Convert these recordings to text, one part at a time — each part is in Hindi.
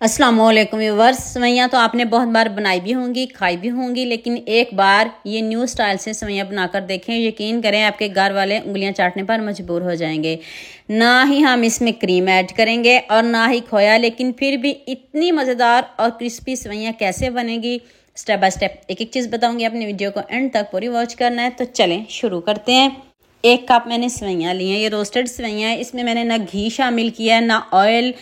अस्सलाम वालेकुम व्यूअर्स। सेवइयाँ तो आपने बहुत बार बनाई भी होंगी, खाई भी होंगी, लेकिन एक बार ये न्यू स्टाइल से सेवइयाँ बनाकर देखें। यकीन करें आपके घर वाले उंगलियां चाटने पर मजबूर हो जाएंगे। ना ही हम इसमें क्रीम ऐड करेंगे और ना ही खोया, लेकिन फिर भी इतनी मज़ेदार और क्रिस्पी सेवइयाँ कैसे बनेगी, स्टेप बाय स्टेप एक एक चीज़ बताऊँगी। अपने वीडियो को एंड तक पूरी वॉच करना है। तो चलें शुरू करते हैं। 1 कप मैंने सेवइयाँ ली हैं। ये रोस्टेड सेवइयाँ हैं। इसमें मैंने ना घी शामिल किया है, ना ऑयल,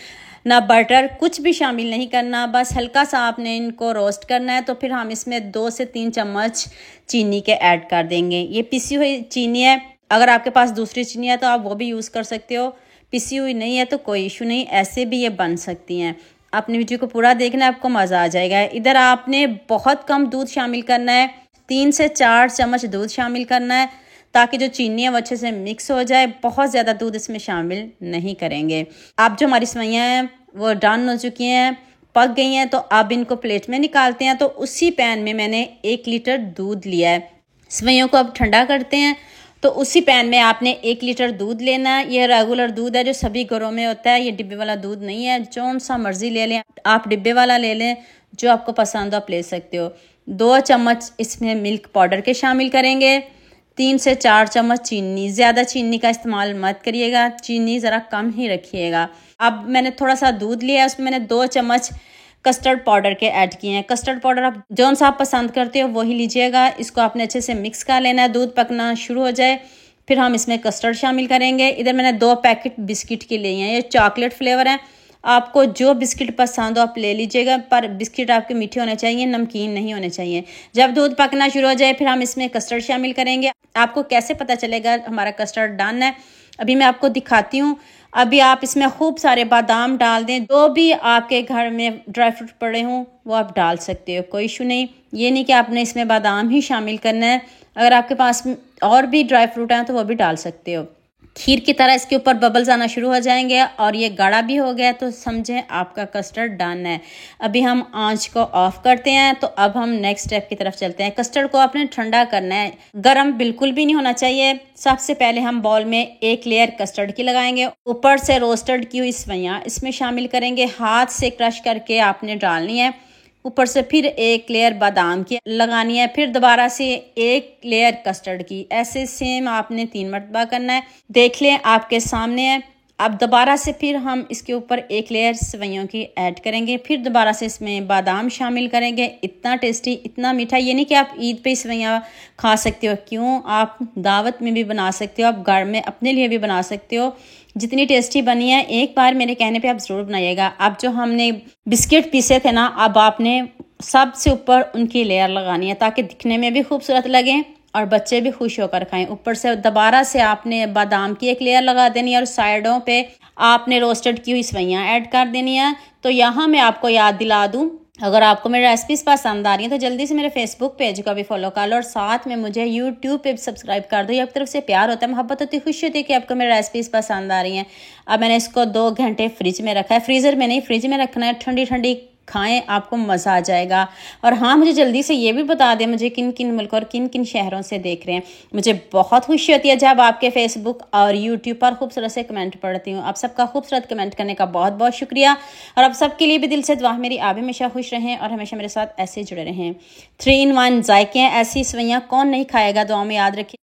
ना बटर, कुछ भी शामिल नहीं करना। बस हल्का सा आपने इनको रोस्ट करना है। तो फिर हम इसमें 2 से 3 चम्मच चीनी के ऐड कर देंगे। ये पिसी हुई चीनी है। अगर आपके पास दूसरी चीनी है तो आप वो भी यूज़ कर सकते हो। पिसी हुई नहीं है तो कोई इशू नहीं, ऐसे भी ये बन सकती हैं। अपनी वीडियो को पूरा देखना, आपको मज़ा आ जाएगा। इधर आपने बहुत कम दूध शामिल करना है। 3 से 4 चम्मच दूध शामिल करना है ताकि जो चीनी है वो अच्छे से मिक्स हो जाए। बहुत ज़्यादा दूध इसमें शामिल नहीं करेंगे। अब जो हमारी सेवइयाँ हैं वो डन हो चुकी हैं, पक गई हैं। तो अब इनको प्लेट में निकालते हैं। तो उसी पैन में मैंने 1 लीटर दूध लिया है। सेवइयों को अब ठंडा करते हैं। तो उसी पैन में आपने 1 लीटर दूध लेना है। ये रेगुलर दूध है जो सभी घरों में होता है, ये डिब्बे वाला दूध नहीं है। जौन सा मर्जी ले लें आप, डिब्बे वाला ले लें, जो आपको पसंद हो आप ले सकते हो। 2 चम्मच इसमें मिल्क पाउडर के शामिल करेंगे। 3 से 4 चम्मच चीनी, ज़्यादा चीनी का इस्तेमाल मत करिएगा, चीनी ज़रा कम ही रखिएगा। अब मैंने थोड़ा सा दूध लिया है, उसमें मैंने 2 चम्मच कस्टर्ड पाउडर के ऐड किए हैं। कस्टर्ड पाउडर आप जौन सा आप पसंद करते हो वही लीजिएगा। इसको आपने अच्छे से मिक्स कर लेना है। दूध पकना शुरू हो जाए फिर हम इसमें कस्टर्ड शामिल करेंगे। इधर मैंने 2 पैकेट बिस्किट के लिए हैं। ये चॉकलेट फ्लेवर है। आपको जो बिस्किट पसंद हो आप ले लीजिएगा, पर बिस्किट आपके मीठे होने चाहिए, नमकीन नहीं होने चाहिए। जब दूध पकना शुरू हो जाए फिर हम इसमें कस्टर्ड शामिल करेंगे। आपको कैसे पता चलेगा हमारा कस्टर्ड डन है, अभी मैं आपको दिखाती हूँ। अभी आप इसमें खूब सारे बादाम डाल दें, जो भी आपके घर में ड्राई फ्रूट पड़े हों वो आप डाल सकते हो, कोई इशू नहीं। ये नहीं कि आपने इसमें बादाम ही शामिल करना है, अगर आपके पास और भी ड्राई फ्रूट हैं तो वो भी डाल सकते हो। खीर की तरह इसके ऊपर बबल्स आना शुरू हो जाएंगे और ये गाढ़ा भी हो गया तो समझें आपका कस्टर्ड डन है। अभी हम आंच को ऑफ करते हैं। तो अब हम नेक्स्ट स्टेप की तरफ चलते हैं। कस्टर्ड को आपने ठंडा करना है, गर्म बिल्कुल भी नहीं होना चाहिए। सबसे पहले हम बाउल में 1 लेयर कस्टर्ड की लगाएंगे, ऊपर से रोस्टेड की हुई सेवइयां इसमें शामिल करेंगे। हाथ से क्रश करके आपने डालनी है। ऊपर से फिर 1 लेयर बादाम की लगानी है, फिर दोबारा से 1 लेयर कस्टर्ड की। ऐसे सेम आपने 3 मरतबा करना है। देख लें आपके सामने है। अब दोबारा से फिर हम इसके ऊपर 1 लेयर सेवइयों की ऐड करेंगे, फिर दोबारा से इसमें बादाम शामिल करेंगे। इतना टेस्टी, इतना मीठा, ये नहीं कि आप ईद पे सेवइयाँ खा सकते हो, क्यों, आप दावत में भी बना सकते हो, आप घर में अपने लिए भी बना सकते हो। जितनी टेस्टी बनी है, एक बार मेरे कहने पे आप ज़रूर बनाइएगा। अब जो हमने बिस्किट पीसे थे ना, अब आपने सबसे ऊपर उनकी लेयर लगानी है ताकि दिखने में भी खूबसूरत लगे और बच्चे भी खुश होकर खाएं। ऊपर से दोबारा से आपने बादाम की 1 लेयर लगा देनी है और साइडों पे आपने रोस्टेड की हुई सेवइयां ऐड कर देनी है। तो यहाँ मैं आपको याद दिला दूँ, अगर आपको मेरी रेसिपीज पसंद आ रही है तो जल्दी से मेरे फेसबुक पेज को भी फॉलो कर लो और साथ में मुझे यूट्यूब पे भी सब्सक्राइब कर दो। ये आपकी तरफ से प्यार होता है, मोहब्बत होती है, खुशी होती है कि आपको मेरी रेसिपीज पसंद आ रही हैं। अब मैंने इसको 2 घंटे फ्रिज में रखा है। फ्रीज़र में नहीं, फ्रिज में रखना है। ठंडी ठंडी खाएं, आपको मज़ा आ जाएगा। और हाँ, मुझे जल्दी से ये भी बता दें मुझे किन किन मुल्क और किन किन शहरों से देख रहे हैं। मुझे बहुत खुशी होती है जब आपके फेसबुक और यूट्यूब पर खूबसूरत से कमेंट पढ़ती हूँ। आप सबका खूबसूरत कमेंट करने का बहुत बहुत शुक्रिया। और आप सबके लिए भी दिल से दुआ मेरी, आप हमेशा खुश रहें और हमेशा मेरे साथ ऐसे जुड़े रहें। 3 in 1 जायके हैं। ऐसी सेवइयाँ कौन नहीं खाएगा, दुआ में याद रखिए।